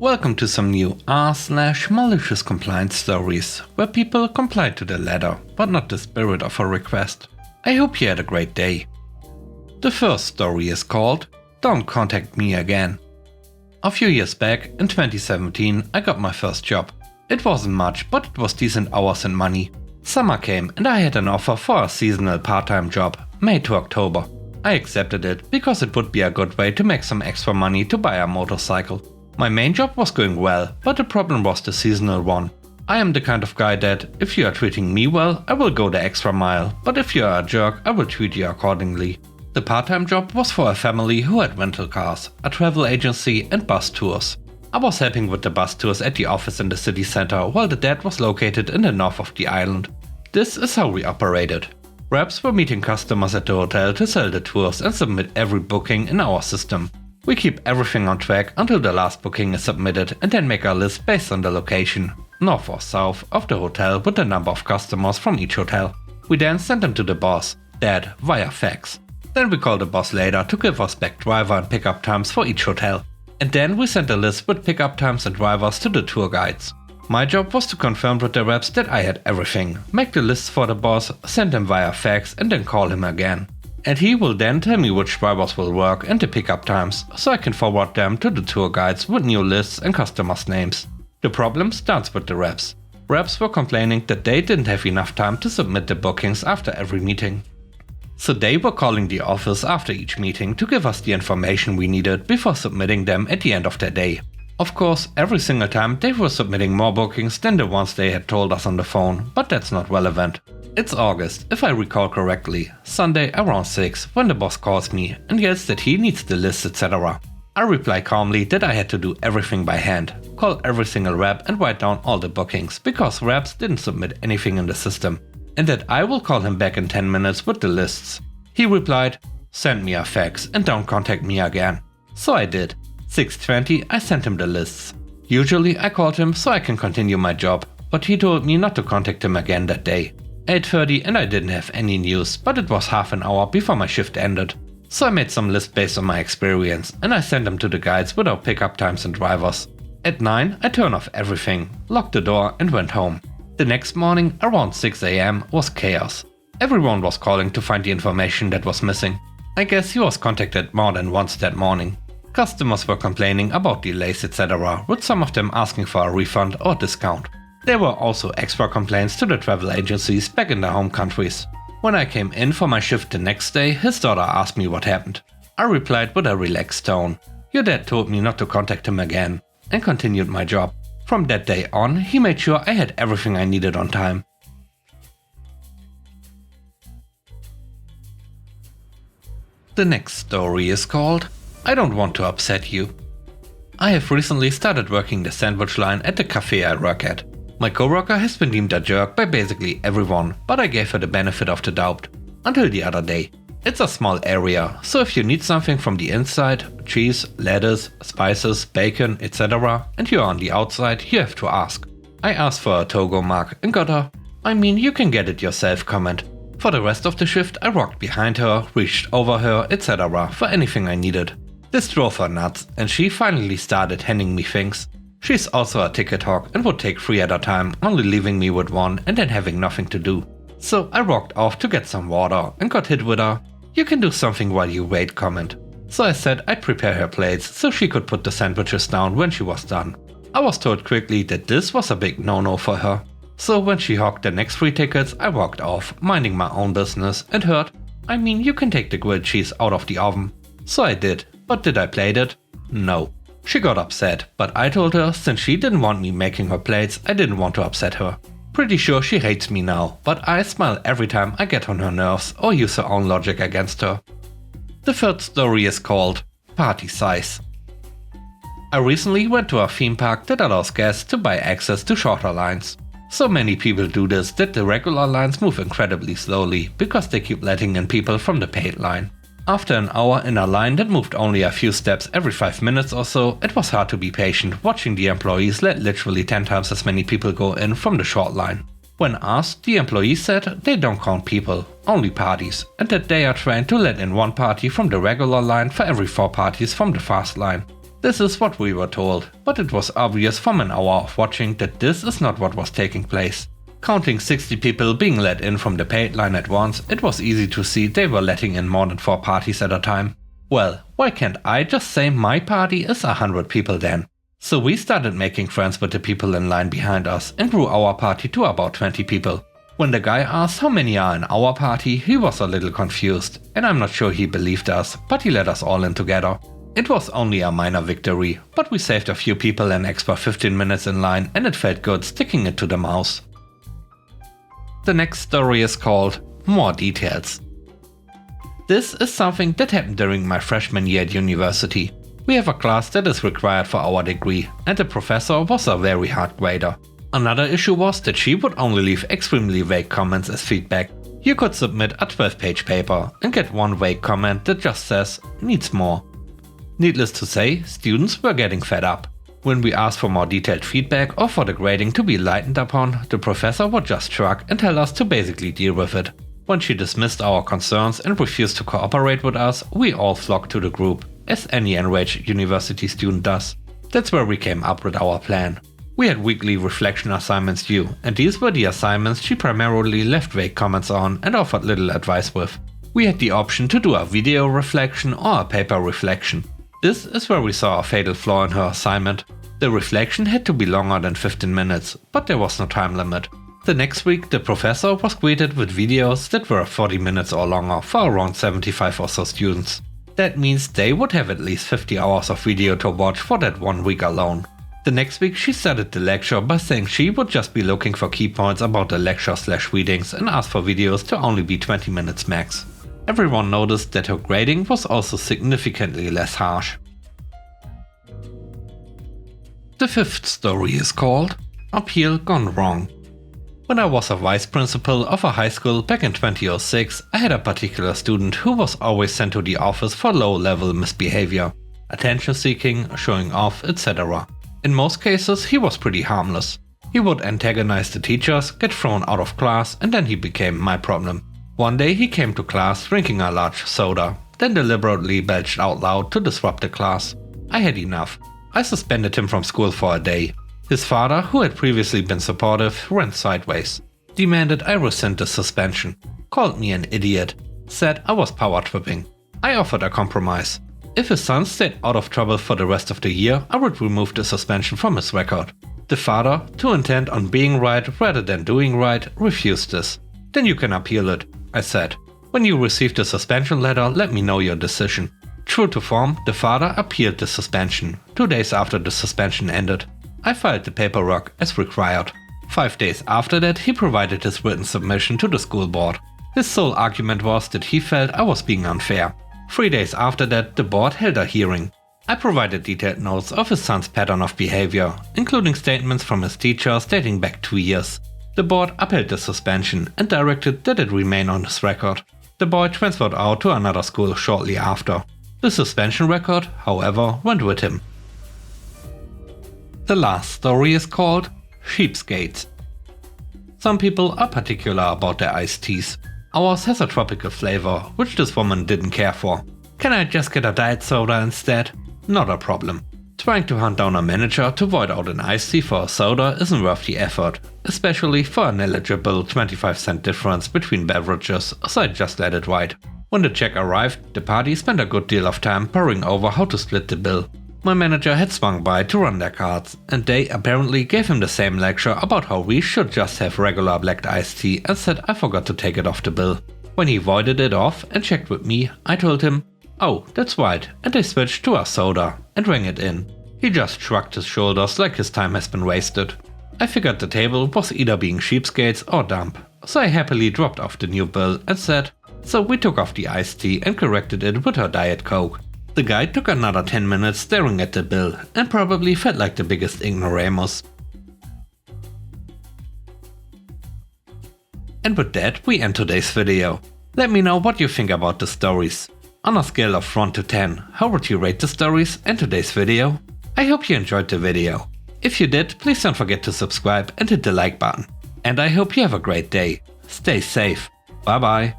Welcome to some new r/malicious compliance stories, where people comply to the letter, but not the spirit of a request. I hope you had a great day. The first story is called Don't Contact Me Again. A few years back, in 2017, I got my first job. It wasn't much, but it was decent hours and money. Summer came and I had an offer for a seasonal part-time job, May to October. I accepted it because it would be a good way to make some extra money to buy a motorcycle. My main job was going well, but the problem was the seasonal one. I am the kind of guy that, if you are treating me well, I will go the extra mile, but if you are a jerk, I will treat you accordingly. The part-time job was for a family who had rental cars, a travel agency and bus tours. I was helping with the bus tours at the office in the city center, while the dad was located in the north of the island. This is how we operated. Reps were meeting customers at the hotel to sell the tours and submit every booking in our system. We keep everything on track until the last booking is submitted and then make a list based on the location, north or south, of the hotel with the number of customers from each hotel. We then send them to the boss, Dad, via fax. Then we call the boss later to give us back driver and pickup times for each hotel. And then we send a list with pickup times and drivers to the tour guides. My job was to confirm with the reps that I had everything, make the lists for the boss, send them via fax and then call him again. And he will then tell me which drivers will work and the pickup times, so I can forward them to the tour guides with new lists and customers' names. The problem starts with the reps. Reps were complaining that they didn't have enough time to submit the bookings after every meeting. So they were calling the office after each meeting to give us the information we needed before submitting them at the end of their day. Of course, every single time they were submitting more bookings than the ones they had told us on the phone, but that's not relevant. It's August, if I recall correctly, Sunday around 6, when the boss calls me and yells that he needs the list, etc. I reply calmly that I had to do everything by hand, call every single rep and write down all the bookings, because reps didn't submit anything in the system, and that I will call him back in 10 minutes with the lists. He replied, "Send me a fax and don't contact me again." So I did. 6:20 I sent him the lists. Usually I called him so I can continue my job, but he told me not to contact him again that day. 8:30 and I didn't have any news, but it was half an hour before my shift ended. So I made some lists based on my experience and I sent them to the guides without pickup times and drivers. At 9 I turned off everything, locked the door and went home. The next morning around 6 AM was chaos. Everyone was calling to find the information that was missing. I guess he was contacted more than once that morning. Customers were complaining about delays, etc., with some of them asking for a refund or discount. There were also extra complaints to the travel agencies back in their home countries. When I came in for my shift the next day, his daughter asked me what happened. I replied with a relaxed tone, "Your dad told me not to contact him again," and continued my job. From that day on, he made sure I had everything I needed on time. The next story is called I Don't Want to Upset You. I have recently started working the sandwich line at the cafe I work at. My coworker has been deemed a jerk by basically everyone, but I gave her the benefit of the doubt. Until the other day. It's a small area, so if you need something from the inside, cheese, lettuce, spices, bacon, etc., and you're on the outside, you have to ask. I asked for a Togo mug and got a "I mean, you can get it yourself" comment. For the rest of the shift I walked behind her, reached over her, etc. for anything I needed. This drove her nuts and she finally started handing me things. She's also a ticket hog and would take 3 at a time, only leaving me with 1 and then having nothing to do. So I walked off to get some water and got hit with a "You can do something while you wait" comment. So I said I'd prepare her plates so she could put the sandwiches down when she was done. I was told quickly that this was a big no-no for her. So when she hogged the next 3 tickets, I walked off, minding my own business, and heard, "I mean, you can take the grilled cheese out of the oven." So I did, but did I plate it? No. She got upset, but I told her since she didn't want me making her plates, I didn't want to upset her. Pretty sure she hates me now, but I smile every time I get on her nerves or use her own logic against her. The third story is called Party Size. I recently went to a theme park that allows guests to buy access to shorter lines. So many people do this that the regular lines move incredibly slowly because they keep letting in people from the paid line. After an hour in a line that moved only a few steps every 5 minutes or so, it was hard to be patient watching the employees let literally 10 times as many people go in from the short line. When asked, the employees said they don't count people, only parties, and that they are trained to let in 1 party from the regular line for every 4 parties from the fast line. This is what we were told, but it was obvious from an hour of watching that this is not what was taking place. Counting 60 people being let in from the paid line at once, it was easy to see they were letting in more than 4 parties at a time. Well, why can't I just say my party is 100 people then? So we started making friends with the people in line behind us and grew our party to about 20 people. When the guy asked how many are in our party, he was a little confused, and I'm not sure he believed us, but he let us all in together. It was only a minor victory, but we saved a few people an extra 15 minutes in line, and it felt good sticking it to the mouse. The next story is called More Details. This is something that happened during my freshman year at university. We have a class that is required for our degree, and the professor was a very hard grader. Another issue was that she would only leave extremely vague comments as feedback. You could submit a 12-page paper and get one vague comment that just says, "needs more." Needless to say, students were getting fed up. When we asked for more detailed feedback or for the grading to be lightened upon, the professor would just shrug and tell us to basically deal with it. When she dismissed our concerns and refused to cooperate with us, we all flocked to the group, as any enraged university student does. That's where we came up with our plan. We had weekly reflection assignments due, and these were the assignments she primarily left vague comments on and offered little advice with. We had the option to do a video reflection or a paper reflection. This is where we saw a fatal flaw in her assignment. The reflection had to be longer than 15 minutes, but there was no time limit. The next week, the professor was greeted with videos that were 40 minutes or longer for around 75 or so students. That means they would have at least 50 hours of video to watch for that 1 week alone. The next week she started the lecture by saying she would just be looking for key points about the lecture/readings and asked for videos to only be 20 minutes max. Everyone noticed that her grading was also significantly less harsh. The fifth story is called Appeal Gone Wrong. When I was a vice principal of a high school back in 2006, I had a particular student who was always sent to the office for low-level misbehavior, attention seeking, showing off, etc. In most cases, he was pretty harmless. He would antagonize the teachers, get thrown out of class, and then he became my problem. One day he came to class drinking a large soda, then deliberately belched out loud to disrupt the class. I had enough. I suspended him from school for a day. His father, who had previously been supportive, ran sideways, demanded I rescind the suspension, called me an idiot, said I was power tripping. I offered a compromise. If his son stayed out of trouble for the rest of the year, I would remove the suspension from his record. The father, too intent on being right rather than doing right, refused this. Then you can appeal it, I said. When you receive the suspension letter, let me know your decision. True to form, the father appealed the suspension, 2 days after the suspension ended. I filed the paperwork as required. 5 days after that, he provided his written submission to the school board. His sole argument was that he felt I was being unfair. 3 days after that, the board held a hearing. I provided detailed notes of his son's pattern of behavior, including statements from his teachers dating back 2 years. The board upheld the suspension and directed that it remain on his record. The boy transferred out to another school shortly after. The suspension record, however, went with him. The last story is called Cheapskates. Some people are particular about their iced teas. Ours has a tropical flavor, which this woman didn't care for. Can I just get a diet soda instead? Not a problem. Trying to hunt down a manager to void out an iced tea for a soda isn't worth the effort, especially for a negligible 25-cent difference between beverages, so I just let it ride. When the check arrived, the party spent a good deal of time poring over how to split the bill. My manager had swung by to run their cards, and they apparently gave him the same lecture about how we should just have regular black iced tea and said I forgot to take it off the bill. When he voided it off and checked with me, I told him, "Oh, that's right," and they switched to a soda and rang it in. He just shrugged his shoulders like his time has been wasted. I figured the table was either being cheapskates or dumb, so I happily dropped off the new bill and said, "So we took off the iced tea and corrected it with her Diet Coke." The guy took another 10 minutes staring at the bill and probably felt like the biggest ignoramus. And with that, we end today's video. Let me know what you think about the stories. On a scale of 1 to 10, how would you rate the stories and today's video? I hope you enjoyed the video. If you did, please don't forget to subscribe and hit the like button. And I hope you have a great day. Stay safe. Bye bye.